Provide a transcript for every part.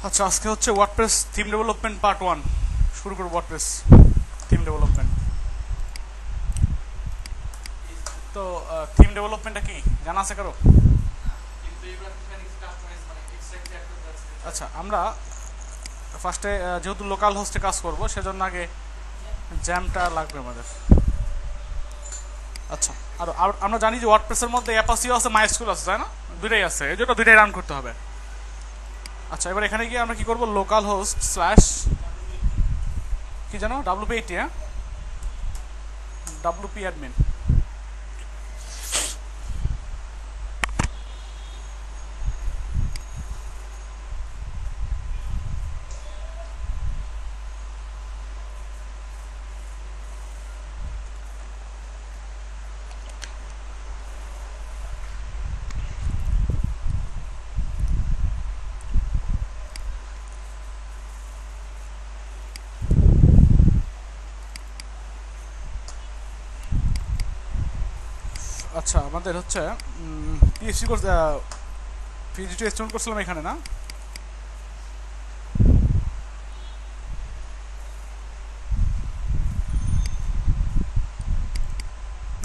আচ্ছা, আজকে হচ্ছে ওয়ার্ডপ্রেস থিম ডেভেলপমেন্ট পার্ট 1 শুরু করব। WordPress theme development. তো থিম ডেভেলপমেন্টটা কি জানা আছে কারো? আচ্ছা, আমরা ফার্স্টে যেহেতু লোকাল হোস্টে কাজ করব সেজন্য আগে জ্যামটা লাগবে আমাদের। আচ্ছা, আর আমরা জানি যে ওয়ার্ডপ্রেসের মধ্যে অ্যাপাসিও আছে, মাইস্কুল আছে, তাই না? দুইটাই আছে, এই জন্য দুইটাই রান করতে হবে। আচ্ছা, এবার এখানে গিয়ে আমরা কি করব, লোকাল হোস্ট স্ল্যাশ কি জানো, WP80, হ্যাঁ, WP অ্যাডমিন। আচ্ছা, আমাদের হচ্ছে পিএইচডি কোর্স, পিএইচডি স্টুডেন্ট করছিলাম এখানে, না?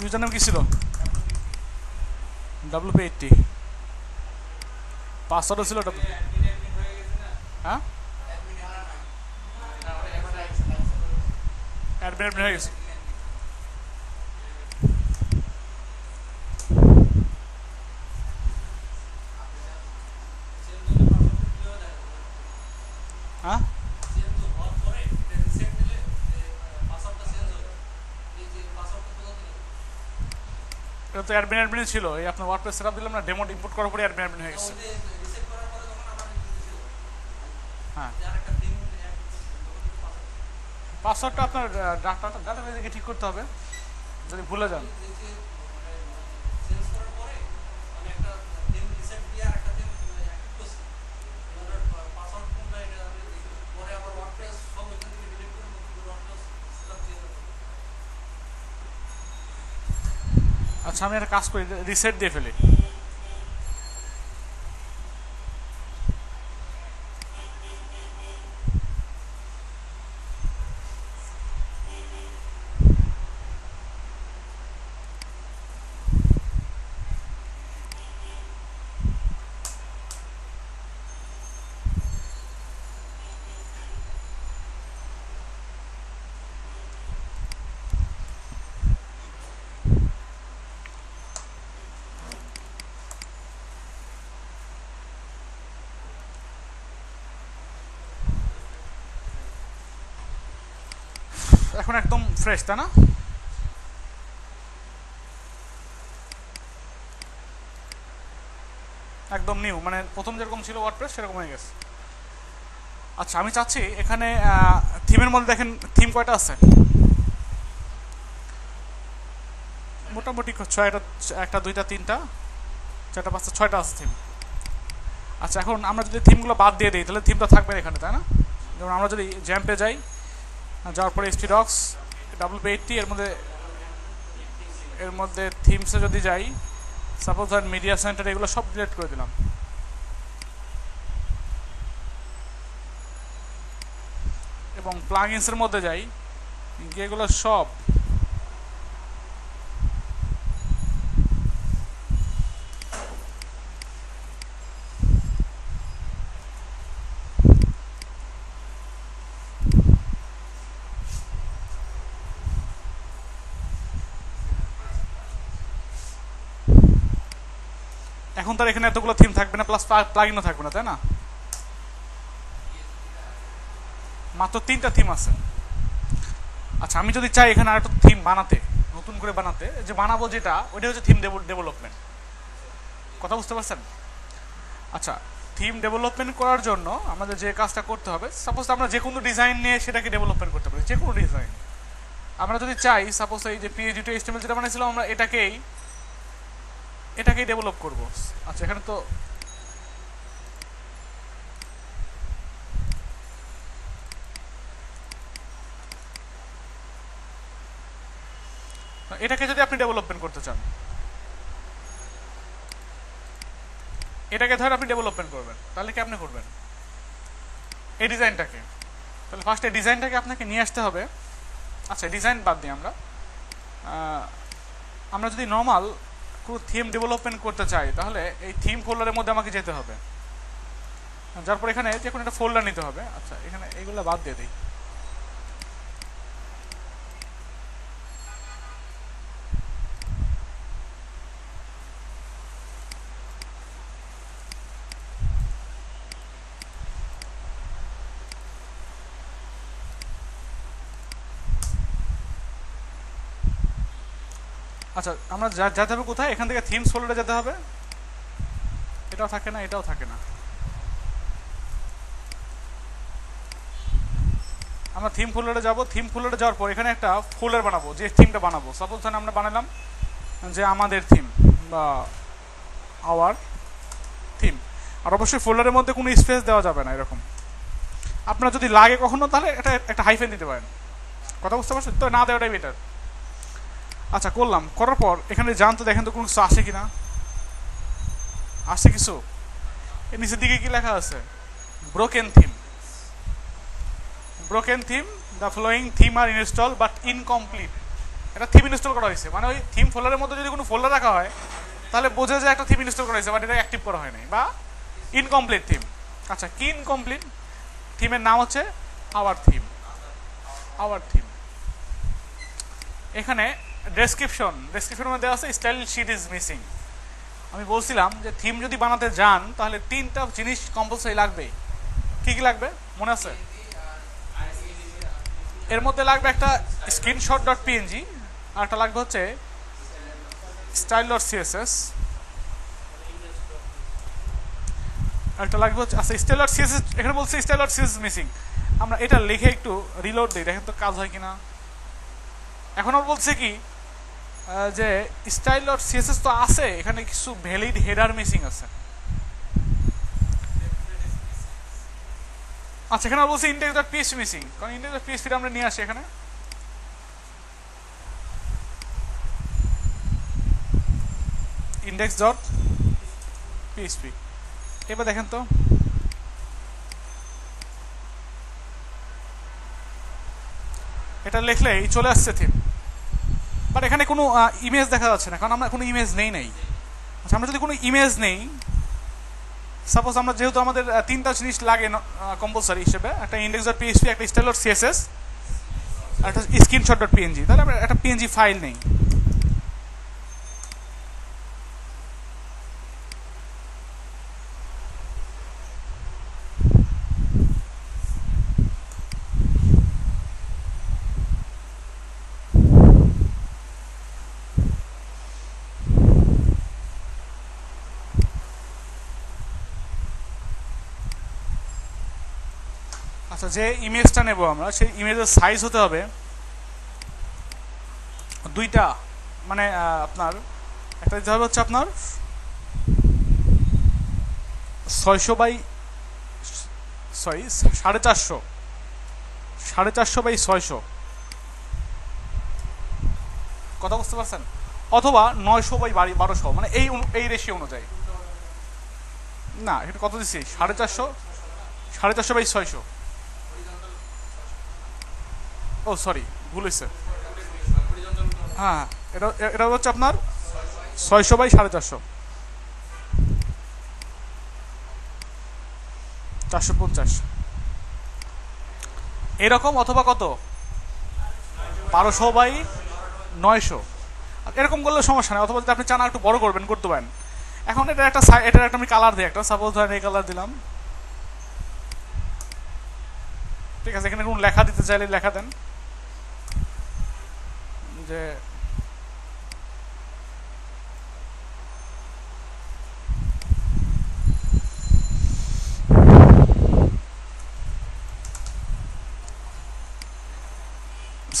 ইউজার নাম কি ছিল? WP80। পাসওয়ার্ডও ছিল হ্যাঁ, অ্যাডমিন হয়ে গেছে। হ্যাঁ, এটা তো অ্যাডমিন ছিল। এই আপনার ওয়ার্ডপ্রেস সেটআপ দিলাম না, ডেমো ইম্পোর্ট করার পরে অ্যাডমিন হয়ে গেছে। হ্যাঁ, পাসওয়ার্ডটা আপনার ডাটাবেজে গিয়ে ঠিক করতে হবে যদি ভুলে যান। আচ্ছা, আমি একটা কাজ করি, রিসেট দিয়ে ফেলি। এখন একদম ফ্রেশ, তাই না? একদম নিউ, মানে প্রথম যেরকম ছিল ওয়ার্ডপ্রেস সেরকম হয়ে গেছে। আচ্ছা, আমি চাচ্ছি এখানে থিমের মধ্যে দেখেন থিম কয়টা আছে, মোটামুটি ছয়টা, একটা দুইটা তিনটা চারটা পাঁচটা ছয়টা আছে থিম। আচ্ছা, এখন আমরা যদি থিমগুলো বাদ দিয়ে দিই তাহলে থিমটা থাকবে না এখানে, তাই না? যেমন আমরা যদি জ্যাম্পে যাই, যাওয়ার পরে HTDocs WP80 এর মধ্যে থিমসে যদি যাই, সাপোজ ধরেন মিডিয়া সেন্টার, এগুলো সব ডিলিট করে দিলাম এবং প্লাগইনসের মধ্যে যাই, এগুলো সব এখন তার এখানে এতগুলো থিম থাকবে না, প্লাস প্লাগইনও থাকবে না, তাই না? মাত্র 3টা থিম আছে। আচ্ছা, আমি যদি চাই এখানে আরেকটা থিম বানাতে, নতুন করে বানাতে, যে বানাবো যেটা, ওইটা হচ্ছে থিম ডেভেলপমেন্ট। কথা বুঝতে পারছেন? আচ্ছা, থিম ডেভেলপমেন্ট করার জন্য আমাদের যে কাজটা করতে হবে, সাপোজ আমরা যে কোনো ডিজাইন নিয়ে সেটাকে ডেভেলপমেন্ট করতে পারি, যে কোনো ডিজাইন। আমরা যদি চাই, সাপোজ এই যে PHP টু HTML যেটা বানিয়েছিলাম, আমরা এটাকেই ডেভেলপ করব। আচ্ছা, এখানে তো এটাকে যদি আপনি ডেভেলপমেন্ট করতে চান, এটাকে ধর আপনি ডেভেলপমেন্ট করবেন, তাহলে কি আপনি করবেন? এই ডিজাইনটাকে, তাহলে ফার্স্ট এই ডিজাইনটাকে আপনাকে নিয়ে আসতে হবে। আচ্ছা ডিজাইন বাদ দিই আমরা, আমরা যদি নর্মাল কোনো থিম ডেভেলপমেন্ট করতে চাই তাহলে এই থিম ফোল্ডারের মধ্যে আমাকে যেতে হবে, যার পর এখানে যে কোনো একটা ফোল্ডার নিতে হবে। আচ্ছা এখানে এইগুলো বাদ দিয়ে দিই। আচ্ছা আমরা যেতে হবে কোথায়, এখান থেকে থিমস ফোল্ডারে যেতে হবে। এটাও থাকে না, এটাও থাকে না। আমরা থিম ফোল্ডারে যাব, থিম ফোল্ডারে যাওয়ার পর এখানে একটা ফোল্ডার বানাবো, যে থিমটা বানাবো। সাপোজ ধরেন আমরা বানালাম যে আমাদের থিম বা আওয়ার থিম। আর অবশ্যই ফোল্ডারের মধ্যে কোনো স্পেস দেওয়া যাবে না এরকম। আপনার যদি লাগে কখনো তাহলে এটা একটা হাইফেন দিতে পারেন। কথা বুঝতে পারছেন তো? না দেওয়াটাই বেটার। আচ্ছা করলাম, করার পর এখানে যান তো দেখেন তো কোনো কিছু আসে কিনা। আসছে কিছু? এর নিচের দিকে কি লেখা আছে? Broken theme. Broken theme, the following theme are install but incomplete. এটা থিম ইনস্টল করা হয়েছে, মানে ওই থিম ফোল্ডারের মধ্যে যদি কোনো ফোল্ডার রাখা হয় তাহলে বোঝা যায় একটা থিম ইনস্টল করা হয়েছে, বাট এটা অ্যাক্টিভ করা হয়নি, বা ইনকমপ্লিট থিম। আচ্ছা কি ইনকমপ্লিট? থিমের নাম হচ্ছে আওয়ার থিম। Hour theme. এখানে ডেসক্রিপশনের মধ্যে আছে স্টাইল শিট ইজ মিসিং। আমি বলছিলাম যে থিম যদি বানাতে যান তাহলে তিনটা জিনিস কম্পালসারি লাগবে। কি কি লাগবে মনে আছে? এর মধ্যে লাগবে একটা স্ক্রিনশট ডট পিএনজি, আর একটা লাগবে হচ্ছে স্টাইল ডট সিএসএস, একটা লাগবে হচ্ছে আচ্ছা স্টাইল ডট সিএসএস। এখানে বলছে স্টাইল ডট সিএসএস মিসিং। আমরা এটা লিখে একটু রিলোড দিই, দেখেন তো কাজ হয় কিনা। এখন আর বলছে কি যে স্টাইল ডট সিএসএস তো আছে, এখানে কিছু ভ্যালিড হেডার মিসিং আছে। আচ্ছা এখানে বলছে ইন্ডেক্স ডট পিএইচপি মিসিং, কারণ ইন্ডেক্স ডট পিএইচপি আমরা নিয়ে আসি এখানে। Index dot PHP. এবার দেখেন তো এটা লিখলেই চলে আসছে থিম, বাট এখানে কোনো ইমেজ দেখা যাচ্ছে না, কারণ আমরা কোনো ইমেজ নেই। আচ্ছা আমরা যদি কোনো ইমেজ নেই, সাপোজ আমরা যেহেতু আমাদের তিনটা জিনিস লাগে কম্পালসারি হিসেবে, একটা ইন্ডেক্স ডট পিএইচপি, একটা স্টাইল ডট সিএসএস, একটা স্ক্রিনশট ডট পিএনজি, তাহলে আমরা একটা পিএনজি ফাইল নেই। আচ্ছা যে ইমেজটা নেব আমরা, সেই ইমেজের সাইজ হতে হবে দুইটা, মানে আপনার একটা দিতে হবে হচ্ছে আপনার 600 বাই 450, 450 বাই 600। কথা বুঝতে পারছেন? অথবা 900 বাই 1200, মানে এই রেশিও অনুযায়ী। না এটা কত দিচ্ছি? 450, 450 বাই 600। ও সরি ভুল হয়েছে। হ্যাঁ এটা এটা হচ্ছে আপনার 600 বাই 450, 450 এরকম, অথবা কত 1200 বাই 900, এরকম করলে সমস্যা নেই। অথবা যদি আপনি চান একটু বড় করবেন করতে পারেন। এখন এটার একটা আমি কালার দিই, একটা সাপোজ ধরেন এই কালার দিলাম, ঠিক আছে। এখানে কোন লেখা দিতে চাইলে লেখা দেন, যে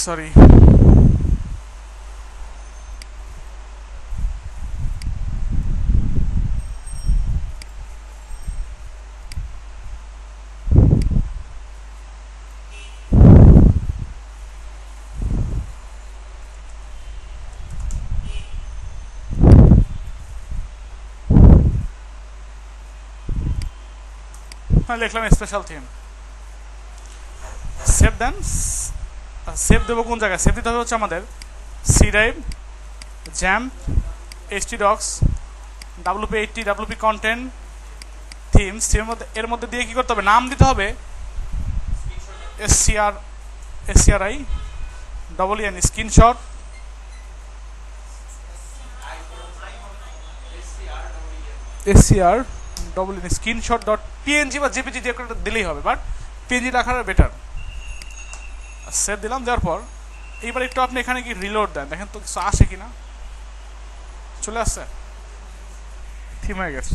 সরি লিখলাম স্পেশাল থিম। সেভ দেন, সেভ দেবো কোন জায়গায়? সেভ দিতে হবে হচ্ছে আমাদের C drive, XAMPP, htdocs, wp80, wp content, themes. এর মধ্যে দিয়ে কি করতে হবে? নাম দিতে হবে SCRI double N screenshot, SCR double N screenshot dot PNG বা জেপিজি যে একটা দিলেই হবে, বাট PNG রাখার বেটার। সেভ দিলাম, দেওয়ার পর এইবার একটু আপনি এখানে কি রিলোড দেন, দেখেন তো কিছু আসে কিনা। চলে আসছে, থিম হয়ে গেছে।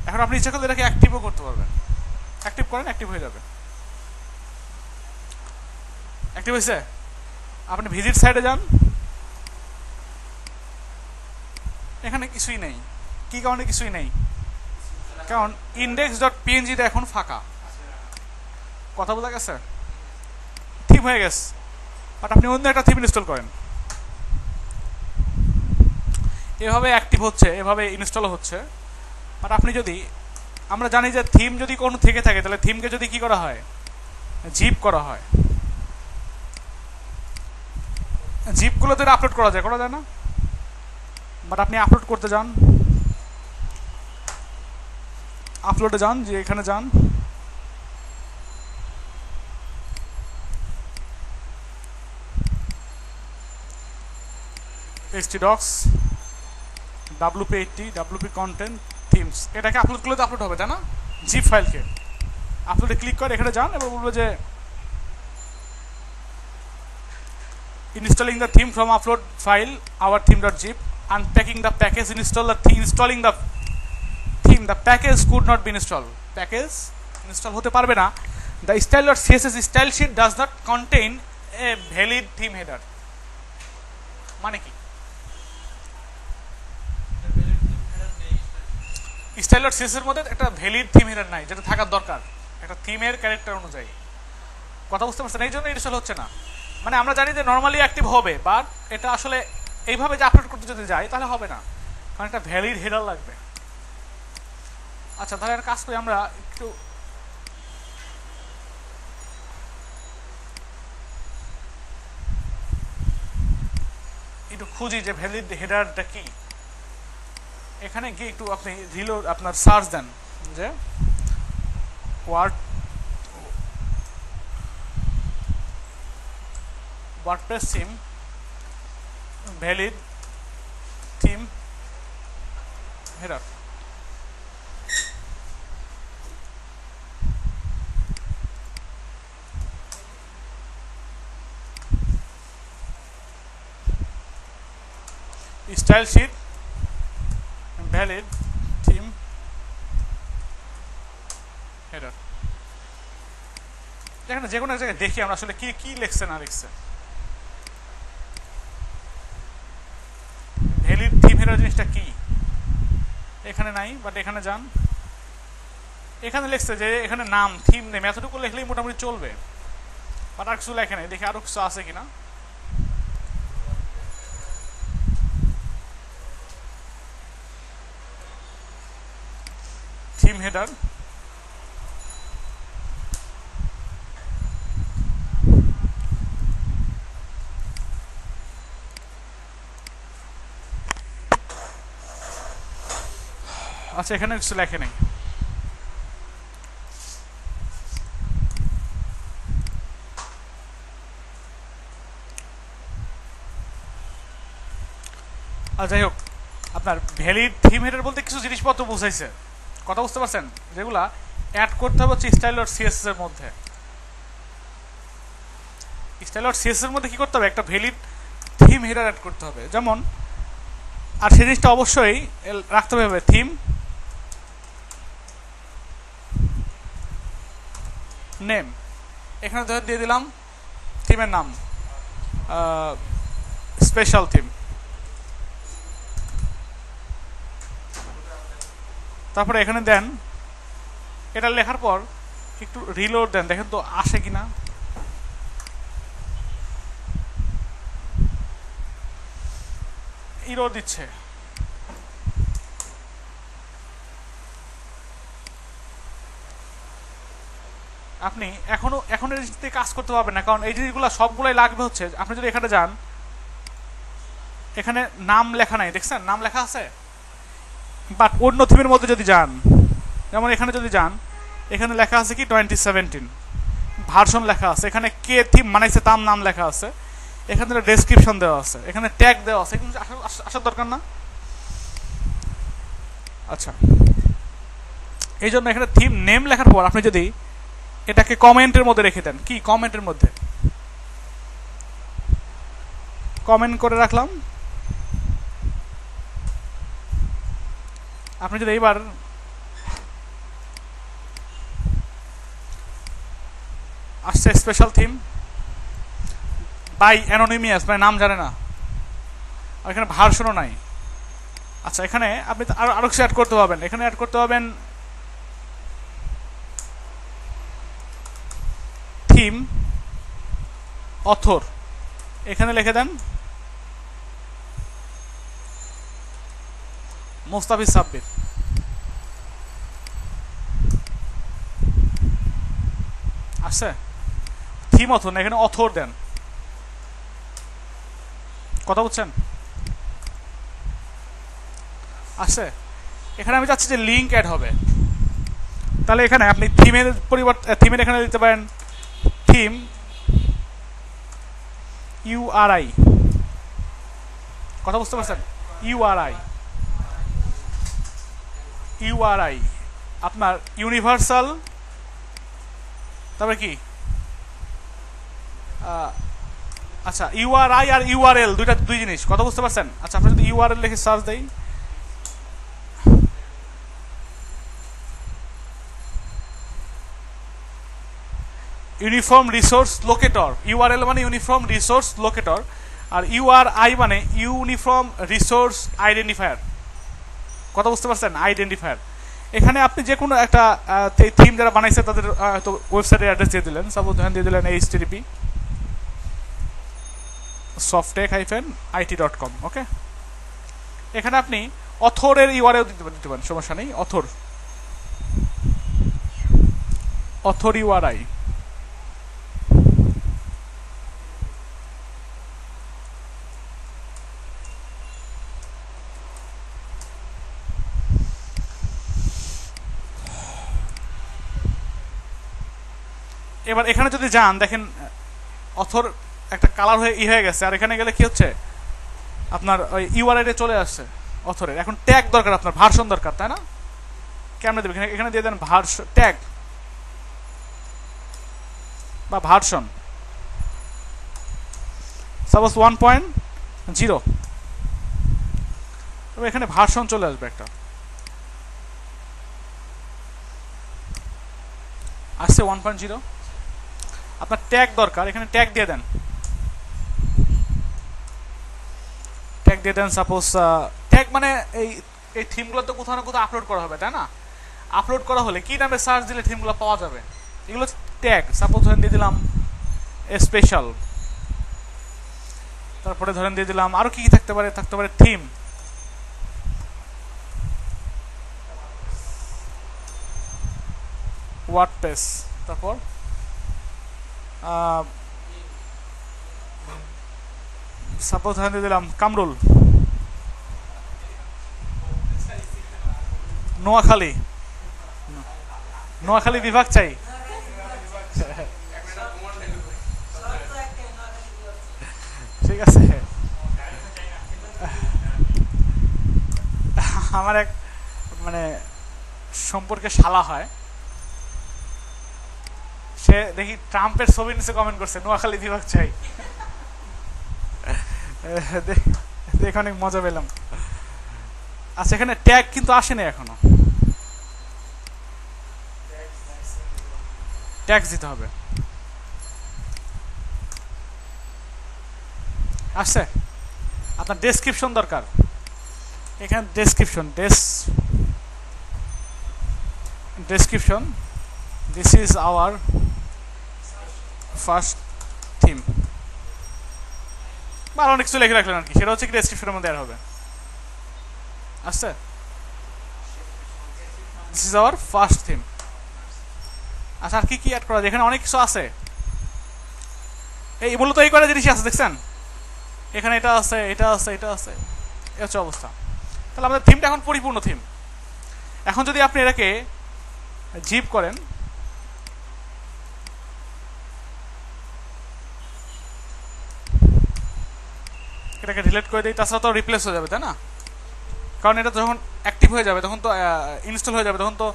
এখন আপনি ইচ্ছা করলে এটাকে অ্যাক্টিভও করতে পারবেন। অ্যাক্টিভ করেন, অ্যাক্টিভ হয়ে যাবে। অ্যাক্টিভ হয়েছে। আপনি ভিজিট সাইডে যান, এখানে কিছুই নেই। কি কারণে কিছুই নেই? কারণ index.png-টা এখন ফাঁকা। কথা বোঝা গেছে? থিম হয়ে গেছে, বাট আপনি অন্য একটা থিম ইনস্টল করেন। এভাবে অ্যাক্টিভ হচ্ছে, এভাবে ইনস্টল হচ্ছে। বাট আপনি যদি, আমরা জানি যে থিম যদি কোনো থেকে থাকে তাহলে থিমকে যদি কি করা হয়? জিপ করা হয়। জিপগুলোতে আপলোড করা যায়, করা যায় না? বাট আপনি আপলোড করতে যান, আপলোডে যান, যে এখানে যান, htdocs, wp80, wp content, themes. এটাকে আপলোড করলে তো আপলোড হবে, তাই না? জিপ ফাইলকে আপলোডে ক্লিক করে এখানে যান, এবার বলবো যে installing the theme from upload file our theme.zip, unpacking the package, installing the theme, the package could not be installed, package install হতে পারবে না। the style.css style sheet does not contain a valid theme header। মানে কি? style.css এর মধ্যে একটা valid theme header নাই, যেটা থাকার দরকার একটা থিমের ক্যারেক্টার অনুযায়ী। কথা বুঝতে পারছেন? এই জন্য ইনস্টল হচ্ছে না। মানে আমরা জানি যে নর্মালি অ্যাক্টিভ হবে, বাট এটা আসলে এইভাবে যে আপলোড করতে যদি যাই তাহলে হবে না, কারণ একটা ভ্যালিড হেডার লাগবে। আচ্ছা, তাহলে একটা কাজ করি, আমরা একটু খুঁজি যে ভ্যালিড হেডারটা কি। এখানে গিয়ে একটু আপনি রিলোড, আপনার সার্চ দেন যে WordPress theme valid theme header. Style sheet valid theme header. এখানে যে কোনো এক জায়গায় দেখি আমরা আসলে কি কি লিখছে না লিখছে। ভ্যালিড থিম হেডার জিনিসটা কি এখানে নাই, বাট এখানে যান, এখানে লিখছে যে এখানে নাম, থিম নেম, এতটুকু লিখলেই মোটামুটি চলবে। বাট আর কিছু লেখে নাই, দেখি আরো কিছু আছে কিনা। থিম হেডার, আচ্ছা এখানে কিছু লেখে নেই। আর যাই হোক, আপনার ভ্যালিড থিম হেডার বলতে কিছু জিনিসপত্র বুঝাইছে। কথা বুঝতে পারছেন? যেগুলা অ্যাড করতে হবে হচ্ছে style.css এর মধ্যে। style.css এর মধ্যে কি করতে হবে? একটা ভ্যালিড থিম হেডার অ্যাড করতে হবে। যেমন, আর সেই জিনিসটা অবশ্যই রাখতে হবে থিম নেম। এখানে ধরে দিয়ে দিলাম থিমের নাম স্পেশাল থিম। তারপরে এখানে দেন, এটা লেখার পর একটু রিলোড দেন, দেখেন তো আসে কিনা। ইরো দিচ্ছে। আপনি এখন এই জিনিসতে কাজ করতে পারবেন না, কারণ এই জিনিসগুলো সবগুলোই লাগবে হচ্ছে আপনি যদি এখানে যান, এখানে নাম লেখা নাই, দেখছেন নাম লেখা আছে, বাট অন্য থিমের মধ্যে যদি যান, যেমন এখানে যদি যান, এখানে লেখা আছে কি 2017 ভার্সন লেখা আছে, এখানে কে থিম বানাইছে তার নাম লেখা আছে, এখানে ডেসক্রিপশন দেওয়া আছে, এখানে ট্যাগ দেওয়া আছে, এগুলো আসার দরকার না। আচ্ছা, এই জন্য এখানে থিম নেম লেখার পর আপনি যদি এটাকে কমেন্টের মধ্যে রেখে দেন, কি কমেন্টের মধ্যে কমেন্ট করে রাখলাম, আপনি যদি এইবার আসছে স্পেশাল থিম বাই অ্যানোনিমিয়াস, মানে নাম জানে না, আর এখানে ভার্সনও নাই। আচ্ছা, এখানে আপনি আরো কিছু অ্যাড করতে পারবেন, এখানে অ্যাড করতে পারবেন থিম অথর, এখানে লিখে দেন মোস্তাফিজ সাব্বির। আসছে থিম অথর না, এখানে অথর দেন, কথা বুঝছেন? আসছে, এখানে আমি চাচ্ছি যে লিঙ্ক অ্যাড হবে, তাহলে এখানে আপনি থিমের পরিবর্তে থিমের এখানে দিতে পারেন থিম ইউআরআই, কথা বুঝতে পারছেন? ইউআরআই ইউআরআই আপনার ইউনিভার্সাল, তারপরে কি আচ্ছা ইউআরআই আর ইউআরএল দুই জিনিস, কথা বুঝতে পারছেন? আচ্ছা, আপনি যদি ইউআরএল লিখে সার্চ দেই, ইউনিফর্ম রিসোর্স লোকেটর, ইউআরএল মানে ইউনিফর্ম রিসোর্স লোকেটর, আর ইউআরআই মানে ইউনিফর্ম রিসোর্স আইডেন্টিফায়ার, কথা বুঝতে পারছেন? আইডেন্টিফায়ার। এখানে আপনি যে কোনো একটা থিম যারা বানাইছে তাদের তো ওয়েবসাইটের অ্যাড্রেস দিয়ে দিলেন, সাপোজ ধরেন দিয়ে দিলেন http softech-it.com, ওকে। এখানে আপনি অথরের ইউআরএল দিতে পারেন, সমস্যা নেই, অথর ইউআরআই। এবার এখানে যদি যান, দেখেন অথর একটা কালার হয়ে গেছে, আর এখানে গেলে কি হচ্ছে আপনার ওই ইউআরআই চলে আসছে অথরের। এখন ট্যাগ দরকার, আপনার ভার্সন দরকার, তাই না? কেমনে দেবেন? এখানে দিয়ে দেন ভার্সন ট্যাগ বা ভার্সন, সাপোজ 1.0, তবে এখানে ভার্সন চলে আসবে একটা, আসছে 1.0। আপনার ট্যাগ দরকার, এখানে ট্যাগ দিয়ে দেন, সাপোজ ট্যাগ মানে এই থিমগুলো তো কোথাও না কোথাও আপলোড করা হবে, তাই না? আপলোড করা হলে কি নামে সার্চ দিলে থিমগুলো পাওয়া যাবে, এগুলো ট্যাগ। সাপোজ ধরেন দিয়ে দিলাম স্পেশাল, তারপরে ধরেন দিয়ে দিলাম আরো কি থাকতে পারে থিম, ওয়ার্ডপ্রেস, তারপর সাপোজ ধরেন দিয়ে দিলাম কামরুল, নোয়াখালী বিভাগ চাই, ঠিক আছে। আমার এক মানে সম্পর্কে শালা হয়, সে দেখি ট্রাম্পের ছবি নিচে কমেন্ট করছে নোয়াখালী বিভাগ চাই, দেখে অনেক মজা পেলাম। আচ্ছা, এখানে ট্যাগ কিন্তু আসেনি এখনো, ট্যাক্স দিতে হবে, আসছে। আপনার ডেসক্রিপশন দরকার, এখানে description this is our first theme, বা অনেক কিছু লিখে রাখলেন আর কি, সেটা হচ্ছে কি ডেসক্রিপশনের মধ্যে অ্যাড হবে, আসছে। This is our first theme, আচ্ছা আর কি কি অ্যাড করা যায়, এখানে অনেক কিছু আছে। এই মূলত এই কয়টা জিনিসই আছে দেখছেন, এখানে এটা আছে, এটা আছে, এটা আছে, এই হচ্ছে অবস্থা। তাহলে আমাদের থিমটা এখন পরিপূর্ণ থিম। এখন যদি আপনি এটাকে জিপ করেন, এটাকে ডিলিট করে দিই, তাছাড়া তো রিপ্লেস হয়ে যাবে, তাই না? কারণ এটা যখন অ্যাক্টিভ হয়ে যাবে তখন তো ইনস্টল হয়ে যাবে, তখন তো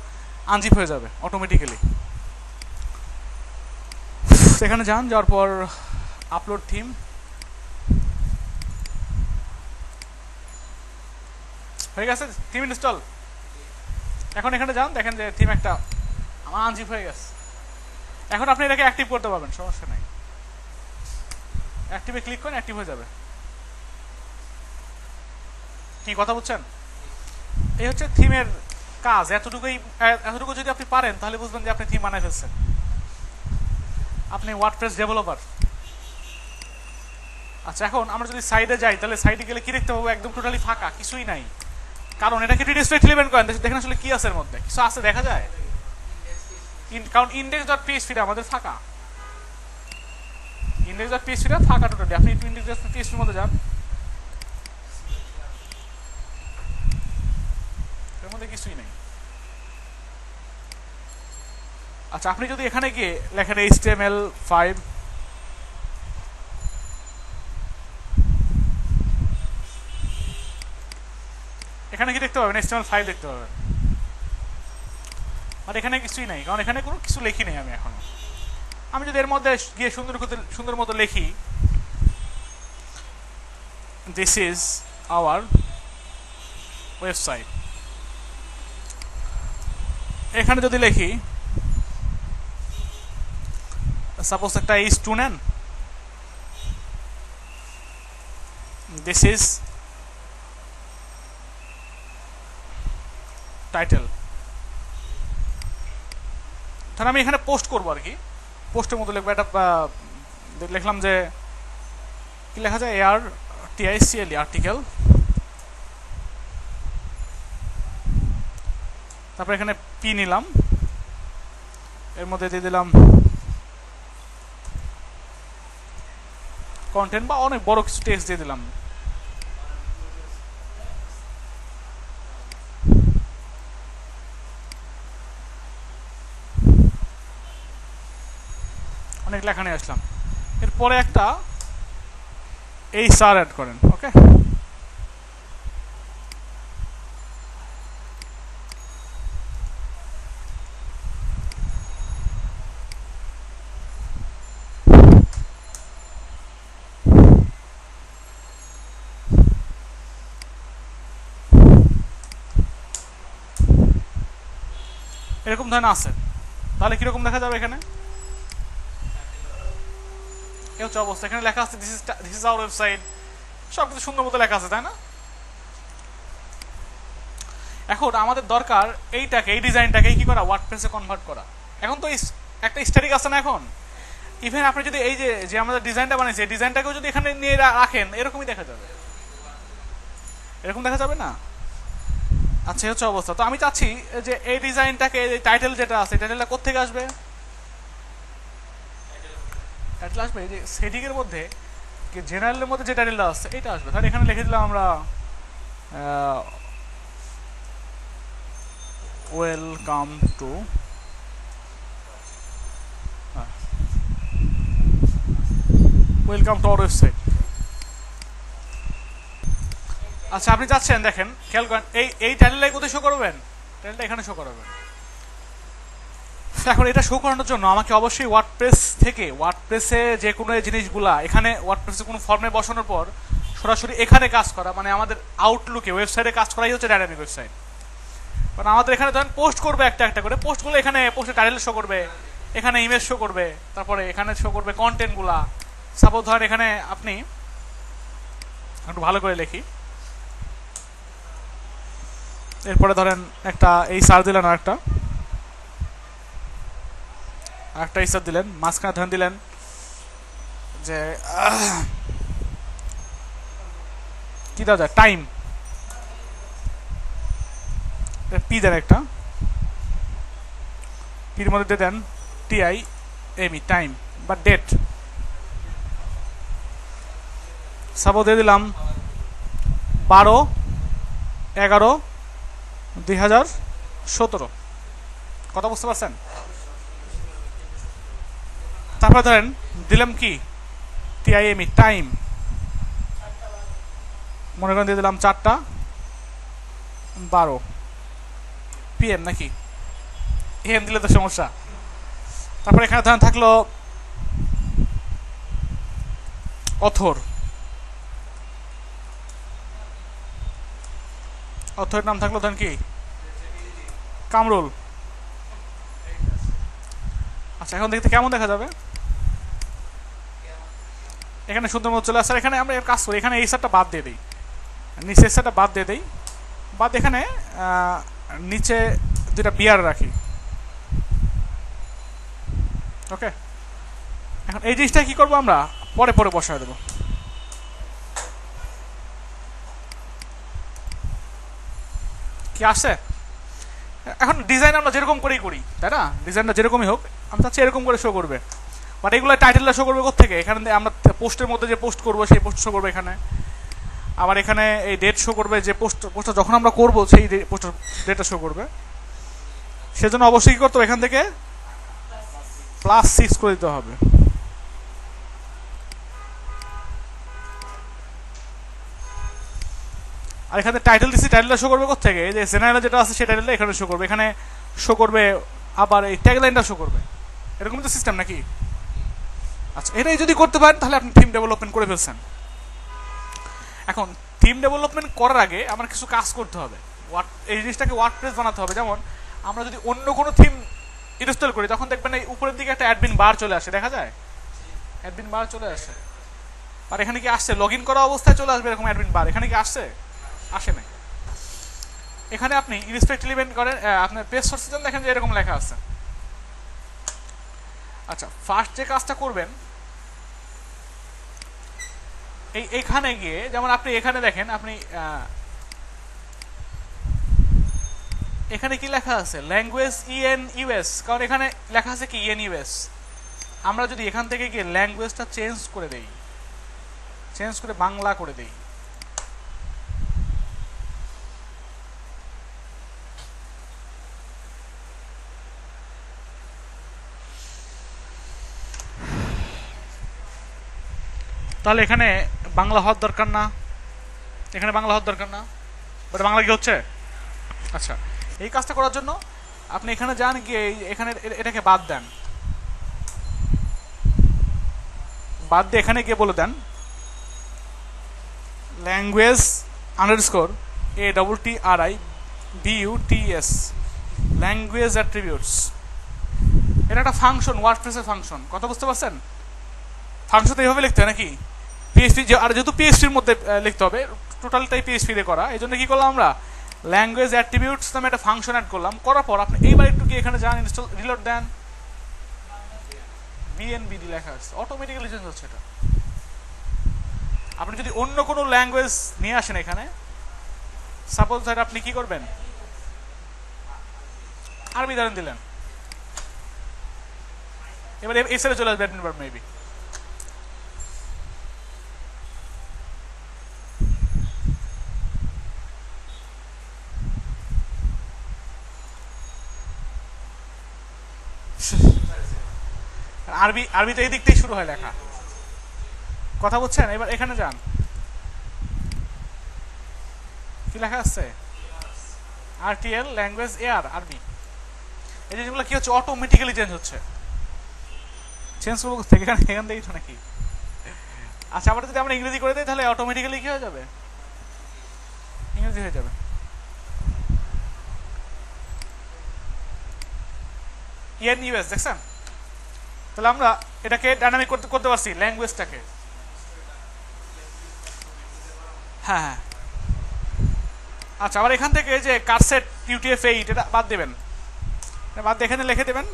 আনজিপ হয়ে যাবে অটোমেটিক্যালি। সেখানে যান, যাওয়ার পর আপলোড থিম, হয়ে গেছে থিম ইনস্টল। এখন এখানে যান, দেখেন যে থিম একটা আমার আনজিপ হয়ে গেছে। এখন আপনি এটাকে অ্যাক্টিভ করতে পারবেন, সমস্যা নাই। অ্যাক্টিভে ক্লিক করেন, অ্যাক্টিভ হয়ে যাবে। কি কথা বুঝছেন? এই হচ্ছে থিমের কাজ। এতটুকু যদি আপনি পারেন তাহলে বুঝবেন যে আপনি থিম বানাই ফেলছেন, আপনি ওয়ার্ডপ্রেস ডেভেলপার। আচ্ছা এখন আমরা যদি সাইডে যাই, তাহলে সাইডে গেলে কি দেখতে পাবো? একদম টোটালি ফাঁকা, কিছুই নাই। কারণ এটাকে ডিসপ্লে ইলেভেন করেন, দেখেন আসলে কি আছে এর মধ্যে, কিছু আছে দেখা যায়? কারণ index.php আমাদের ফাঁকা, index.php ফাঁকা টোটালি। আপনি একটু index.php এর মধ্যে যান, এর মধ্যে কিছুই নেই। আচ্ছা আপনি যদি এখানে গিয়ে লেখেন HTML5, এখানে কি দেখতে পাবেন? HTML5 দেখতে পাবেন। আর এখানে কিছুই নাই, কারণ এখানে কোনো কিছু লিখি নেই আমি এখনো। আমি যদি এর মধ্যে গিয়ে সুন্দর মতো লিখি, দিস ইজ আওয়ার ওয়েবসাইট, এখানে যদি লিখি সাপোজ একটা H2 নেন, দিস ইজ টাইটেল। তাহলে আমি এখানে পোস্ট করবো আর কি, পোস্টের মতো লিখবো। এটা লিখলাম যে কি লেখা যায়, ARTICLE আর্টিকেল। তারপর এখানে পি নিলাম, এর মধ্যে দিয়ে দিলাম কন্টেন্ট বা অনেক বড় কিছু টেক্সট দিয়ে দিলাম। অনেক লেখা নিয়ে আসলাম। এরপরে একটা এই সার অ্যাড করেন, ওকে। এরকম ধরনের আছে, তাহলে কিরকম দেখা যাবে? এখানে এই হচ্ছে অবস্থা। এখানে লেখা আছে দিস ইজ আওয়ার ওয়েবসাইট, সব কিছু সুন্দর মতো লেখা আছে, তাই না? এখন আমাদের দরকার এইটাকে, এই ডিজাইনটাকে কি করা? ওয়ার্ডপ্রেসে কনভার্ট করা। এখন তো একটা স্ট্যাটিক আছে না, এখন ইভেন আপনি যদি এই যে আমাদের ডিজাইনটা বানিয়েছি, এই ডিজাইনটাকেও যদি এখানে নিয়ে রাখেন, এরকমই দেখা যাবে। এরকম দেখা যাবে না? আচ্ছা হচ্ছে অবস্থা। তো আমি চাচ্ছি যে এই ডিজাইনটাকে, এই টাইটেল যেটা আছে, টাইটেলটা কোত্থেকে আসবে? টাইটেল আসবে এই যে সেটিং এর মধ্যে, জেনারেলের মধ্যে যে টাইটেলটা আছে এটা আসবে। তাহলে এখানে লিখে দিলাম আমরা ওয়েলকাম টু আওয়ার ওয়েবসাইট। আচ্ছা আপনি যাচ্ছেন, দেখেন খেয়াল করেন, এই টাইটেলটাই কোথায় শো করবেন? টাইটেলটা এখানে শো করাবেন। এখন এটা শো করানোর জন্য আমাকে অবশ্যই ওয়ার্ডপ্রেসে যে কোনো জিনিসগুলা এখানে ওয়ার্ডপ্রেসে কোনো ফর্মে বসানোর পর সরাসরি এখানে কাজ করা, মানে আমাদের আউটলুকে ওয়েবসাইটে কাজ করাই হচ্ছে ডাইনামিক ওয়েবসাইট। কারণ আমাদের এখানে ধরেন পোস্ট করবে একটা একটা করে, পোস্ট করলে এখানে পোস্টের টাইটেল শো করবে, এখানে ইমেজ শো করবে, তারপরে এখানে শো করবে কন্টেন্টগুলা। সাপোজ ধরেন এখানে আপনি একটু ভালো করে লিখি, এরপরে ধরেন একটা এই সার দিলেন, আর একটা ইসার দিলেন, মাঝখানে ধরেন দিলেন যে কি দেওয়া যায়, টাইম, পি দেন, একটা পির মধ্যে দিয়ে দেন TIME টাইম বা ডেট সাপোজ দিয়ে দিলাম 12/11/2017। কথা বুঝতে পারছেন? তারপরে ধরেন দিলাম কি TIME টাইম, মনে করেন দিয়ে দিলাম 4:12 PM নাকি AM দিলে তো সমস্যা। তারপরে এখানে ধরেন থাকলো অথরের নাম থাকলো ধরেন কি কামরুল। আচ্ছা এখন দেখতে কেমন দেখা যাবে? এখানে সুন্দর মতো চলে আসে। এখানে আমরা এর কাজ করি, এখানে এই সারটা বাদ দিয়ে দিই, নিচের সারটা বাদ দিয়ে দিই, বাদ এখানে নিচে দুটা বিয়ার রাখি। ওকে, এখন এই জিনিসটা কি করবো আমরা পরে পরে বসায় দেবো। কি আসছে? এখন ডিজাইন আমরা যেরকম করেই করি, তাই না? ডিজাইনটা যেরকমই হোক আমি চাচ্ছি এরকম করে শো করবে, বাট এগুলো টাইটেলটা শো করবে কোথেকে? এখানে আমরা পোস্টের মধ্যে যে পোস্ট করবো সেই পোস্ট শো করবে এখানে, আবার এখানে এই ডেট শো করবে, যে পোস্টটা যখন আমরা করবো সেই পোস্টের ডেটটা শো করবে। সেজন্য অবশ্যই কি করতে হবে, এখান থেকে +6 করে দিতে হবে। আর এখানে টাইটেল দিচ্ছি, টাইটেলটা শো করবে কোথেকে? এই যে জেনারেল যেটা আছে সেই টাইটেলটা এখানে শো করবে, এখানে শো করবে, আবার এই ট্যাগলাইনটা শো করবে। এরকম তো সিস্টেম নাকি? আচ্ছা, এটাই যদি করতে পারেন তাহলে আপনি থিম ডেভেলপমেন্ট করে ফেলছেন। এখন থিম ডেভেলপমেন্ট করার আগে আমার কিছু কাজ করতে হবে। এই জিনিসটাকে ওয়ার্ডপ্রেস বানাতে হবে। যেমন আমরা যদি অন্য কোনো থিম ইনস্টল করি তখন দেখবেন এই উপরের দিকে একটা অ্যাডমিন বার চলে আসে, দেখা যায় অ্যাডমিন বার চলে আসে। আর এখানে কি আসছে? লগ ইন করা অবস্থায় চলে আসবে এরকম অ্যাডমিন বার। এখানে কি আসছে? আসে নাই। এখানে আপনি ইনস্পেক্ট এলিমেন্ট করেন, আপনার পেজ সোর্সে যান, দেখেন যে এরকম লেখা আছে। আচ্ছা, ফার্স্ট যে কাজটা করবেন এইখানে গিয়ে, যেমন আপনি এখানে দেখেন, আপনি এখানে কি লেখা আছে? ল্যাঙ্গুয়েজ ENUS, কারণ এখানে লেখা আছে কি ENUS। আমরা যদি এখান থেকে গিয়ে ল্যাঙ্গুয়েজটা চেঞ্জ করে দেই, চেঞ্জ করে বাংলা করে দেই, তাহলে এখানে বাংলা হওয়ার দরকার না, এখানে বাংলা হওয়ার দরকার না, বাট বাংলা কি হচ্ছে? আচ্ছা, এই কাজটা করার জন্য আপনি এখানে যান, গিয়ে এখানে এটাকে বাদ দেন, বাদ দিয়ে এখানে গিয়ে বলে দেন ল্যাঙ্গুয়েজ _ATTRIBUTS ল্যাঙ্গুয়েজ অ্যাট্রিবিউটস। এটা একটা ফাংশন, ওয়ার্ডপ্রেসের ফাংশন। কথা বুঝতে পারছেন? ফাংশন তো এইভাবে লিখতে হয় নাকি? PHP, আর যেহেতু PHPর মধ্যে লিখতে হবে, টোটালটাই PHP দিয়ে করা, এই জন্য কি করলাম আমরা ল্যাঙ্গুয়েজ অ্যাট্রিবিউটস নামে একটা ফাংশন অ্যাড করলাম। করার পর আপনি এইবার একটু কি এখানে যান, ইনস্টল রিলোড দেন, BNBD লেখা আছে, অটোমেটিক্যালি চেঞ্জ হচ্ছে এটা। আপনি যদি অন্য কোনো ল্যাঙ্গুয়েজ নিয়ে আসেন এখানে, সাপোজ ধর আপনি কি করবেন, আরবি ধরেন দিলেন, এবার এসে চলে আসবে অ্যাডমিন বার মেবি। আরবিতে এই দিক থেকে শুরু হয় লেখা। কথা বলছেন? এবার এখানে যান, কি লেখা আছে? RTL ল্যাঙ্গুয়েজ AR আরবি। এই জিনিসগুলো কি হচ্ছে? অটোমেটিক্যালি চেঞ্জ হচ্ছে। চেঞ্জ করবো থেকে এখান থেকেই তো নাকি? আচ্ছা, আবার যদি আমরা ইংরেজি করে দিই তাহলে অটোমেটিক্যালি কি হয়ে যাবে? ইংরেজি হয়ে যাবে। ENUS দেখছেন? তাহলে আমরা এটাকে ডাইনামিক করতে পারছি ল্যাঙ্গুয়েজটাকে। হ্যাঁ হ্যাঁ। আচ্ছা, আবার এখান থেকে যে কারসেট UTF-8 এটা বাদ দেবেন, বাদ দিয়ে এখানে লিখে দেবেন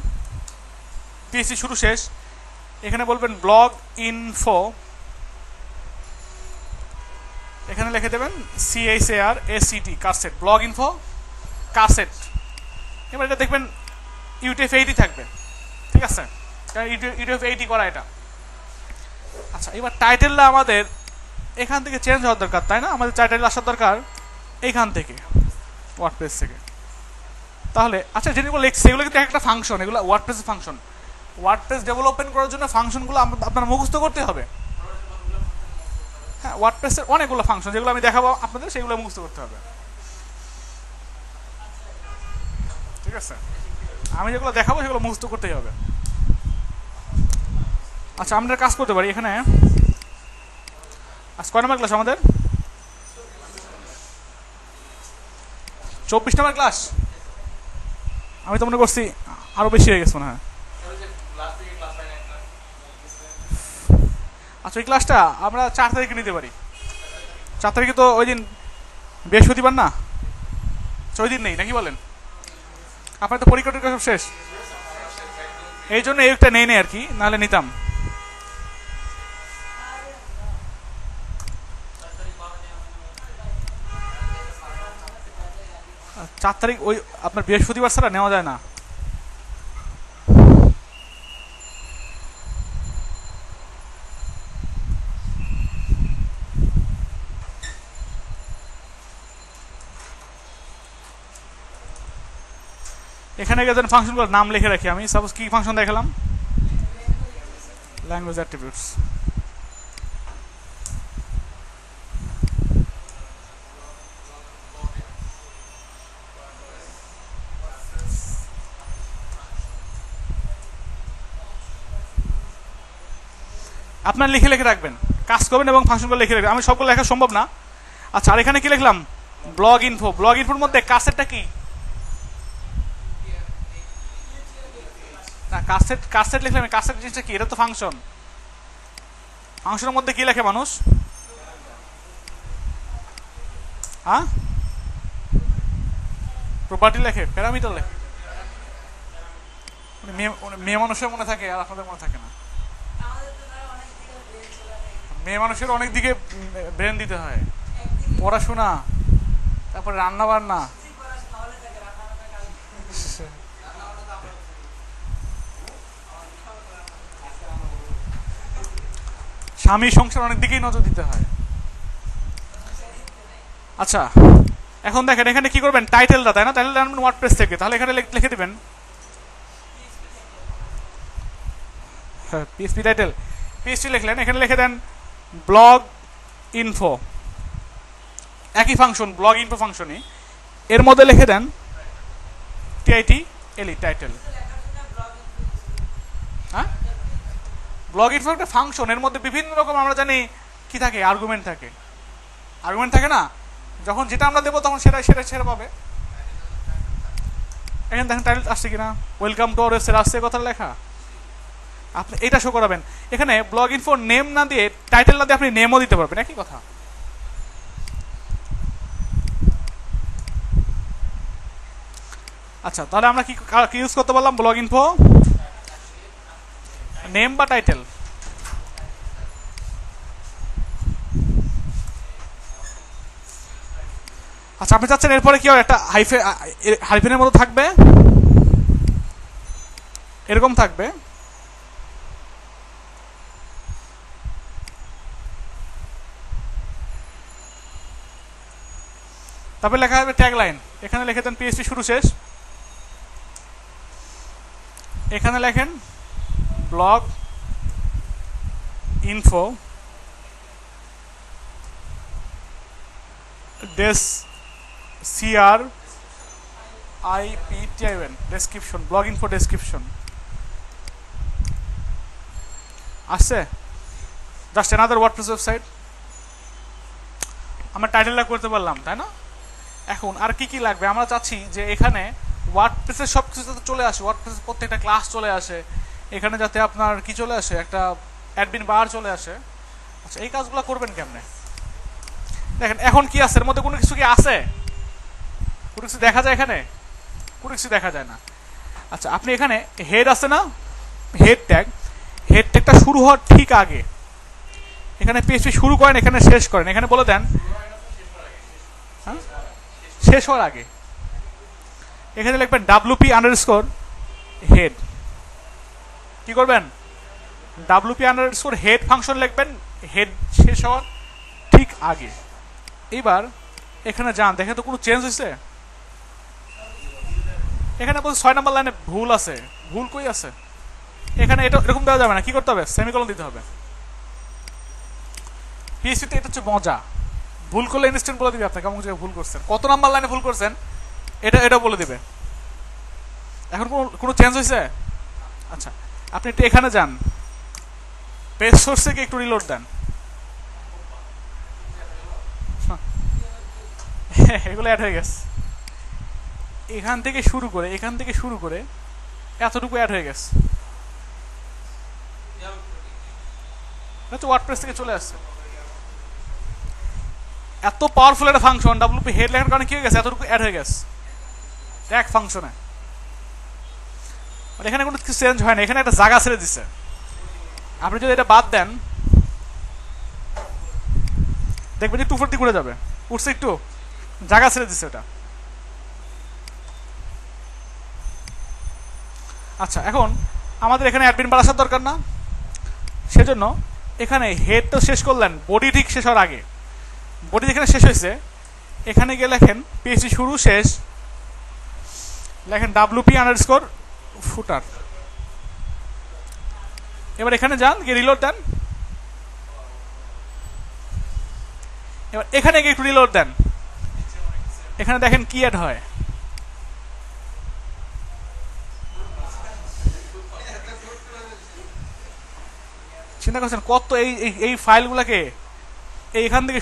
PHP শুরু শেষ। এখানে বলবেন ব্লগ ইনফো, এখানে লিখে দেবেন CHARSET কারসেট, ব্লগ ইনফো কারসেট। এবার এটা দেখবেন UTF-8ই থাকবে। ঠিক আছে, ইউডিএফ 80 করা এটা। আচ্ছা, এবার টাইটেলটা আমাদের এখান থেকে চেঞ্জ হওয়ার দরকার, তাই না? আমাদের টাইটেল আসার দরকার এইখান থেকে, ওয়ার্ডপ্রেস থেকে। তাহলে আচ্ছা, যেগুলো লিখছি সেগুলো কিন্তু একটা ফাংশন, এগুলো ওয়ার্ডপ্রেসের ফাংশন। ওয়ার্ডপ্রেস ডেভেলপমেন্ট করার জন্য ফাংশনগুলো আপনার মুখস্থ করতে হবে। হ্যাঁ, ওয়ার্ডপ্রেসের অনেকগুলো ফাংশন যেগুলো আমি দেখাবো আপনাদের, সেগুলো মুখস্থ করতে হবে। ঠিক আছে, আমি যেগুলো দেখাবো সেগুলো মুখস্থ করতেই হবে। আচ্ছা, আমরা কাজ করতে পারি এখানে। আজ কয় নম্বর ক্লাস আমাদের? 24 নম্বর ক্লাস। আমি তো মনে করছি আরো বেশি হয়ে গেছে মনে হয়। আচ্ছা, ওই ক্লাসটা আমরা 4 তারিখে নিতে পারি। 4 তারিখে তো ওই দিন বৃহস্পতিবার না, ওই দিন নেই নাকি বলেন? আপনার তো পরীক্ষা টরীক্ষা সব শেষ, এই জন্য এই একটা নেই আর কি, নাহলে নিতাম। আর 4 তারিখ ওই আপনার বৃহস্পতিবার ছাড়া নেওয়া যায় না। এখানে গিয়ে ফাংশনগুলোর নাম লিখে রাখি আমি। সাপোজ কি ফাংশন দেখালাম? Language attributes. আপনার লিখে লিখে রাখবেন, কাজ করবেন এবং ফাংশনগুলো লিখে রাখবেন। আমি সবগুলো লেখা সম্ভব না। আচ্ছা, আর এখানে কি লিখলাম? Blog info. ব্লগ ইনফোর মধ্যে কাসেটটা কি? না, কাসেট লিখলাম। কাসেট জিনিসটা কি? এটা তো ফাংশন। ফাংশনের মধ্যে কি লেখে মানুষ? হ্যাঁ, প্রপার্টি লেখে, প্যারামিটার লেখে। মেয়ে মানুষের মনে থাকে আর আপনাদের মনে থাকে না। মেয়ে মানুষের অনেক দিকে ব্রেন দিতে হয়, পড়াশোনা, তারপরে রান্না বান্না। স্বামী সংসার অনেক দিকেই নজর দিতে হয়। আচ্ছা, এখন দেখেন এখানে কি করবেন? টাইটেলটা, তাই না? টাইটেলটা আনবেন ওয়ার্ডপ্রেস থেকে। তাহলে এখানে লিখে দিবেন পিএসপি টাইটেল। পিএসপি লিখলেন, এখানে লিখে দেন ব্লগ ইনফো। একই ফাংশন, ব্লগ ইনফো ফাংশনই। এর মধ্যে লিখে দেন TITLE, টাইটেল। হ্যাঁ, ব্লগ ইনফো একটা ফাংশন, এর মধ্যে বিভিন্ন রকম আমরা জানি কি থাকে, আর্গুমেন্ট থাকে। আর্গুমেন্ট থাকে না? যখন যেটা আমরা দেবো তখন সেটা সেটা সেটা পাবে। এখানে দেখেন টাইটেল আসছে কিনা, ওয়েলকাম টু আওয়ার ওয়েবসাইট আসছে কথা লেখা। আপনি এটা শো করাবেন। এখানে ব্লগ ইনফো নেম না দিয়ে, টাইটেল না দিয়ে আপনি নেমও দিতে পারবেন, একই কথা। আচ্ছা, তাহলে আমরা কি ইউজ করতে পারলাম? ব্লগ ইনফো নেম বা টাইটেল। আচ্ছা, আপনি চাচ্ছেন এরপরে কি হয়? একটা হাইফেনের মতো থাকবে, এরকম থাকবে। তারপরে লেখা হবে ট্যাগ লাইন। এখানে লিখে দেন পিএইচপি শুরু শেষ। এখানে লেখেন blog info CRIPTION description, blog info description আসছে। Just another WordPress website. আমরা টাইটেলটা করতে পারলাম, তাই না? এখন আর কি কি লাগবে? আমরা চাচ্ছি যে এখানে ওয়ার্ডপ্রেসের সব কিছু যাতে চলে আসে, ওয়ার্ডপ্রেসের প্রত্যেকটা ক্লাস চলে আসে, এখানে যাতে আপনার কি চলে আসে, একটা অ্যাডমিন বার চলে আসে। আচ্ছা, এই কাজগুলো করবেন কেমনে? দেখেন এখন কি আছে, এর মধ্যে কোনো কিছু কি আছে? কোনো কিছু দেখা যায় এখানে? কোনো কিছু দেখা যায় না। আচ্ছা, আপনি এখানে হেড আছে না, হেড ট্যাগটা শুরু হওয়ার ঠিক আগে এখানে পিএইচপি শুরু করেন, এখানে শেষ করেন। এখানে বলে দেন হ্যাঁ, শেষ হওয়ার আগে এখানে লিখবেন WP_head। কি করবেন, ডাব্লিউপি আন্ডারস্কোর হেড ফাংশন লিখবেন, হেড শেষ হওয়ার ঠিক আগে। এইবার এখানে যান, দেখে তো কোনো চেঞ্জ হয়েছে? এখানে বলছে 6 নম্বর লাইনে ভুল আছে। ভুল কই আছে? এখানে এটা এরকম দেওয়া যাবে না, কি করতে হবে, সেমিকোলন দিতে হবে। পিএইচপিতে এটা হচ্ছে মজা, ভুল করলে ইনস্ট্যান্ট বলে দিবে আপনাকে, কেমন জায়গায় ভুল করছেন, কত নাম্বার লাইনে ভুল করছেন এটা বলে দিবে। এখন কোনো চেঞ্জ হয়েছে? আচ্ছা, আপনি একটু এখানে যান, পেজ সোর্স থেকে একটু রিলোড দেন। এগুলো অ্যাড হয়ে গেছে, এখান থেকে শুরু করে এতটুকু অ্যাড হয়ে গেছে। ওয়ার্ডপ্রেস থেকে চলে আসছে। এত পাওয়ারফুল একটা ফাংশন, ডাব্লিউপি হেড লেখার কারণে কি হয়ে গেছে, এতটুকু অ্যাড হয়ে গেছে এক ফাংশনে। এখানে কোনো কিছু চেঞ্জ হয় না, এখানে একটা জায়গা ছেড়ে দিচ্ছে। আপনি যদি এটা বাদ দেন, দেখবেন যে 240 ঘুরে যাবে, উঠছে একটু, জায়গা ছেড়ে দিচ্ছে এটা। আচ্ছা, এখন আমাদের এখানে অ্যাডমিন বার আসার দরকার না, সেজন্য এখানে হেড তো শেষ করলেন, বডি ঠিক শেষ হওয়ার আগে, বডি যেখানে শেষ হয়েছে এখানে গিয়ে লেখেন পিএইচপি শুরু শেষ, লেখেন ডাব্লিউপি আন্ডারস্কোর ফুটার। এবার এখানে যান, গিয়ে রিলোড দেন। এবার এখানে গিয়ে একটু রিলোড দেন, এখানে দেখেন কি অ্যাড হয়। চিন্তা করছেন কত এই ফাইলগুলোকে এখান থেকে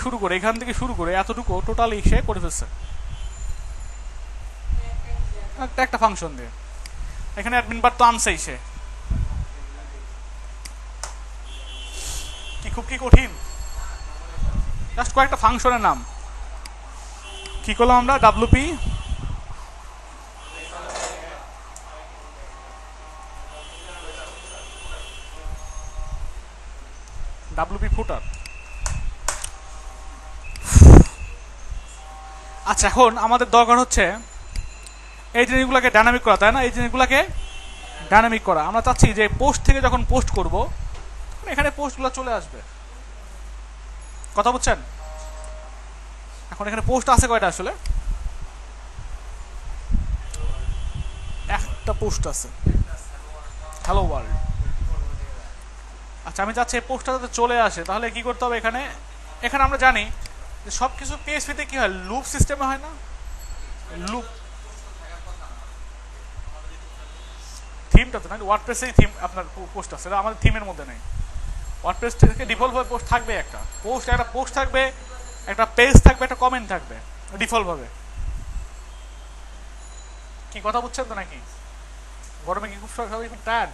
শুরু করে এতটুকু টোটালি সে করে ফেলছে একটা ফাংশন দিয়ে। এখানে অ্যাডমিন বার তো আনছেই সে, খুব কি কঠিন, জাস্ট কয়েকটা ফাংশনের নাম। কি করলাম আমরা, ডাব্লিউপি ফুটার। আচ্ছা, এখন আমাদের দরকার হচ্ছে এই জিনিসগুলোকে ডাইনামিক করা, তাই না? এই জিনিসগুলোকে ডাইনামিক করা। আমরা চাচ্ছি যে পোস্ট থেকে যখন পোস্ট করব এখানে পোস্টগুলো চলে আসবে, কথা বুঝছেন? এখন এখানে পোস্ট আছে কয়টা, আসলে একটা পোস্ট আছে, হ্যালো ওয়ার্ল্ড। আচ্ছা, আমি চাচ্ছি এই পোস্টটা যাতে চলে আসে, তাহলে কি করতে হবে, এখানে আমরা জানি যে সব কিছু পিএইচপিতে কি হয়, লুপ সিস্টেমে হয় না? লুপ থিমটা তো না, ওয়ার্ডপ্রেসেই থিম আপনার পোস্ট আছে, আমাদের থিমের মধ্যে নেই। ওয়ার্ডপ্রেস থেকে ডিফল্ট ভাবে পোস্ট থাকবে, একটা পোস্ট থাকবে, একটা পেজ থাকবে, একটা কমেন্ট থাকবে ডিফল্ট ভাবে। কি কথা বুঝছেন তো নাকি? গরমে কি খুব সবাই খুব টায়ার্ড?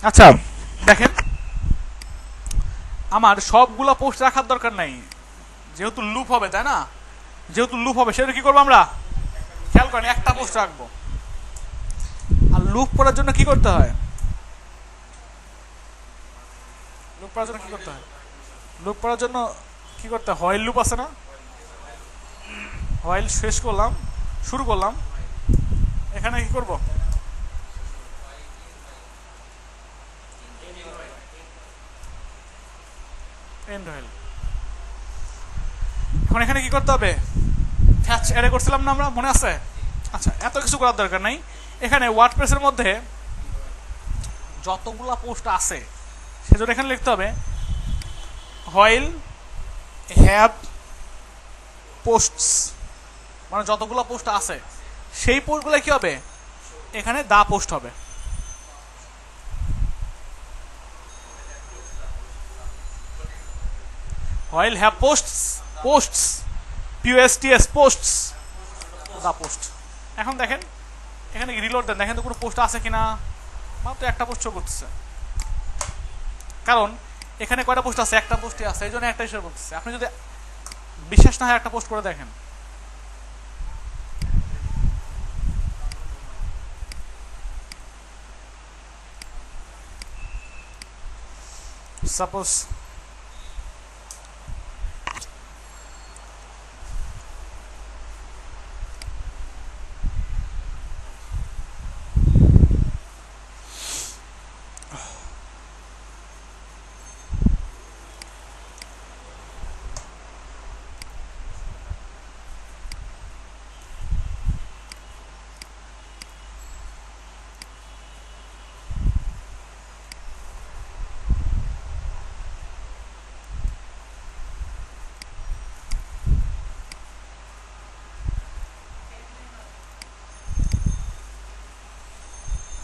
আচ্ছা, দেখেন আমার সবগুলা পোস্ট রাখার দরকার নাই, যেহেতু লুপ হবে, তাই না? যেহেতু লুপ হবে সেটা কি করবো আমরা, খেয়াল করেন, একটা পোস্ট রাখবো। আর লুপ করার জন্য কি করতে হয়, লুপ করার জন্য কি করতে হয়, হোয়াইল লুপ আছে না? হোয়াইল শেষ করলাম, শুরু করলাম, এখানে কি করব, এন্ড হোয়াইল। এখন এখানে কি করতে হবে, ফ্যাচ অ্যারে করছিলাম না আমরা, মনে আছে? আচ্ছা, এত কিছু করার দরকার নাই। এখানে ওয়ার্ডপ্রেসের মধ্যে যতগুলা পোস্ট আছে সেজন্য এখানে লিখতে হবে হোয়াইল হ্যাভ পোস্টস, মানে যতগুলো পোস্ট আছে সেই পোস্টগুলো কি হবে, এখানে দা পোস্ট হবে। While have posts POSTS posts the post. এখন দেখেন এখানে রিলোড দেন, দেখেন তো কোনো পোস্ট আছে কিনা, মাত্র একটা পোস্ট শো করতেছে, কারণ এখানে কয়টা পোস্ট আছে, একটা পোস্টই আছে, এই জন্য একটা হিসেবে করতেছে। আপনি যদি বিশ্বাস না হয় একটা পোস্ট করে দেখেন, সাপোজ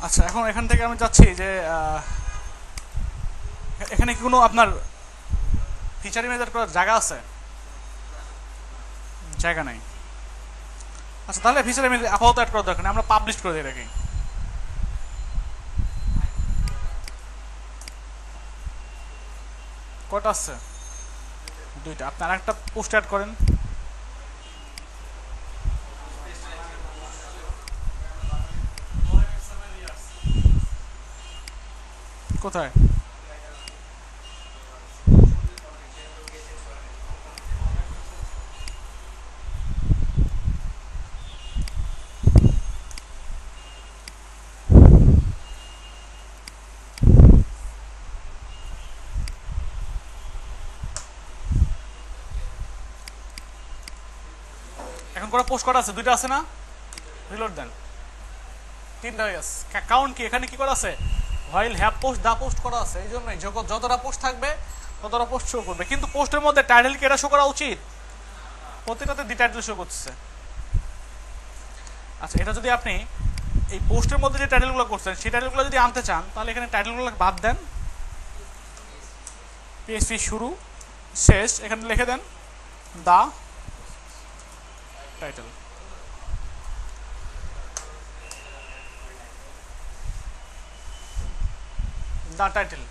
আচ্ছা, এখন এখান থেকে আমি চাচ্ছি যে এখানে কি কোনো আপনার ফিচার ইমেজ করার জায়গা আছে? জায়গা নাই। আচ্ছা, তাহলে ফিচার ইমেজ আপাতত অ্যাড করার দরকার নেই, আমরা পাবলিশ করে দিই এটাকে। কয়টা আছে? দুইটা। আপনি আরেকটা পোস্ট অ্যাড করেন। কোথায়? এখন কটা পোস্ট করা আছে? দুইটা আছে না? রিলোড দেন। তিনটা হয়ে গেছে। কাউন্ট কি এখানে কি করা আছে? While have post the post করা আছে। এই জন্যই যতটা পোস্ট থাকবে ততটা পোস্ট শো করবে। কিন্তু পোস্টের মধ্যে টাইটেল কি এটা শো করা উচিত? প্রতিটাতে দি টাইটেল শো করছে। আচ্ছা, এটা যদি আপনি এই পোস্টের মধ্যে যে টাইটেলগুলো করছেন সেই টাইটেলগুলো যদি আনতে চান, তাহলে এখানে টাইটেলগুলো বাদ দেন। পিএসপি শুরু শেষ এখানে লিখে দেন দা টাইটেল। দা টাইটেল।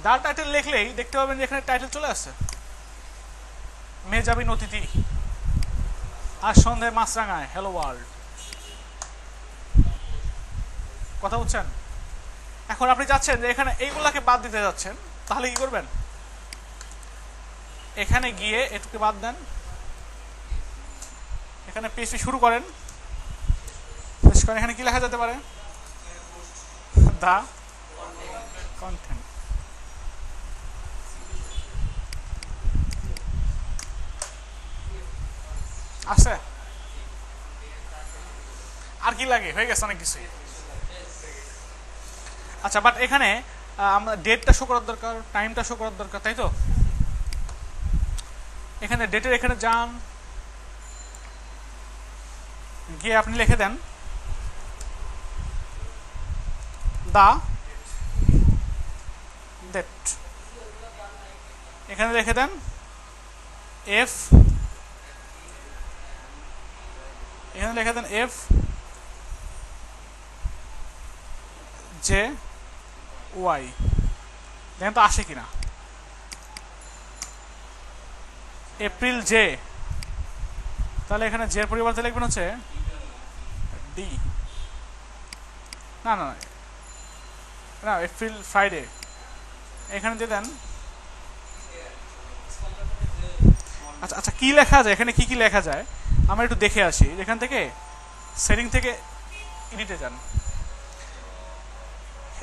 দা টাইটেল লিখলেই দেখতে পাবেন যে এখানে টাইটেল চলে আসছে। মেজাবিন অতিথি আর সন্ধ্যায় মাছরাঙায় হ্যালো ওয়ার্ল্ড। কথা বুঝছেন? এখন আপনি চাচ্ছেন যে এখানে এইগুলাকে বাদ দিতে যাচ্ছেন, তাহলে কি করবেন? এখানে গিয়ে এটুকে বাদ দেন, এখানে পিএসপি শুরু করেন, শেষ করেন। এখানে কি লেখা যেতে পারে? The content. আছে? আর কি লাগে? হয়ে গেছে অনেক কিছুই। আচ্ছা, বাট এখানে আমরা ডেটটা শো করার দরকার, টাইমটা শো করার দরকার, তাই তো? এখানে ডেটের এখানে যান, গিয়ে আপনি লিখে দেন দা ডেট। এখানে লিখে দেন এফ, এখানে লিখে দেন এফ জে ওয়াই। দেখেন তো আসে কিনা। এপ্রিল জে, তাহলে এখানে জের পরিবর্তে লিখবেন হচ্ছে ডি। না না না, এপ্রিল ফ্রাইডে। এখানে দিয়ে দেন। আচ্ছা আচ্ছা, কি লেখা যায় এখানে? কি কি লেখা যায় আমরা একটু দেখে আসি। এখান থেকে সেটিং থেকে এডিটে যান।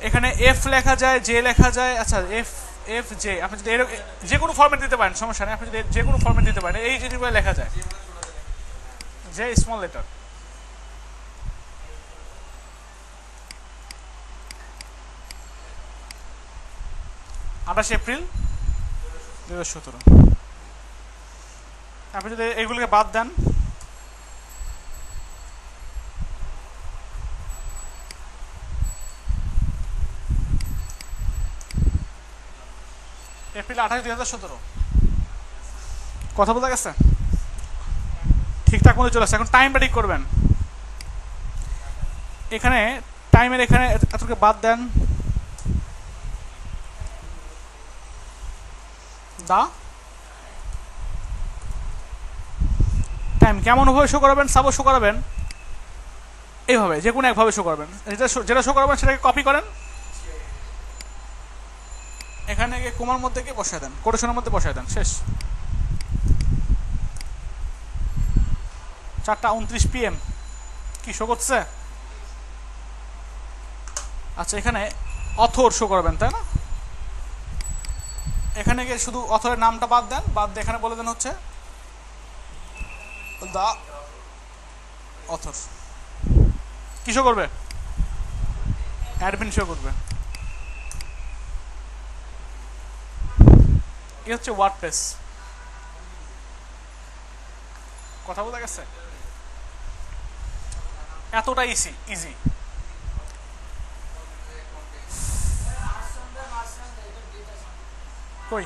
এখানে এফ লেখা যায়, জে লেখা যায়। আচ্ছা, এফ এফ জে আপনি যদি যে কোনো ফরম্যাট দিতে পারেন, সমস্যা নেই। আপনি যদি যে কোনো ফরম্যাট দিতে পারেন, এই জিনিসগুলো লেখা যায়। J small letter. আঠাশে এপ্রিল 2017। আপনি যদি এইগুলোকে বাদ দেন, এপ্রিল 28, 2017। কথা বলতে গেছে? ঠিকঠাক মতো চলে আসছে। এখন টাইমটা ঠিক করবেন। এখানে টাইমের এখানে এতটুকু বাদ দেন, দা টাইম। কেমন ভাবে শো করাবেন? সাপোজ শো করাবেন এইভাবে, যে কোনো একভাবে শো করবেন। যেটা শো করাবেন সেটাকে কপি করেন, এখানে গিয়ে কোমার মধ্যে গিয়ে বসায় দেন, কোটেশনের মধ্যে বসায় দেন, শেষ। 4:29 PM কি শো করছে? আচ্ছা, এখানে অথর শো করবেন, তাই না? এখানে গিয়ে শুধু অথরের নামটা বাদ দেন, বাদ দিয়ে এখানে বলে দেন হচ্ছে দা অথর। কি শো করবে? অ্যাডমিন শো করবে। এই হচ্ছে ওয়ার্ডপ্রেস। কথা বলে গেছে? এতটা ইজি। কই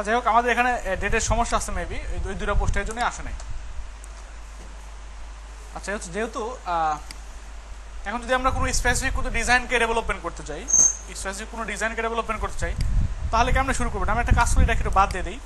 যাই হোক, আমাদের এখানে ডেটের সমস্যা আছে মেবি, ওই দুটো পোস্টের জন্যই আসে নাই। আচ্ছা, যেহেতু এখন যদি আমরা কোনো স্পেসিফিক কোনো ডিজাইনকে ডেভেলপমেন্ট করতে চাই, তাহলে কেমন শুরু করবো? আমি একটা কাজ করি, এটা একটু বাদ দিয়ে দিই।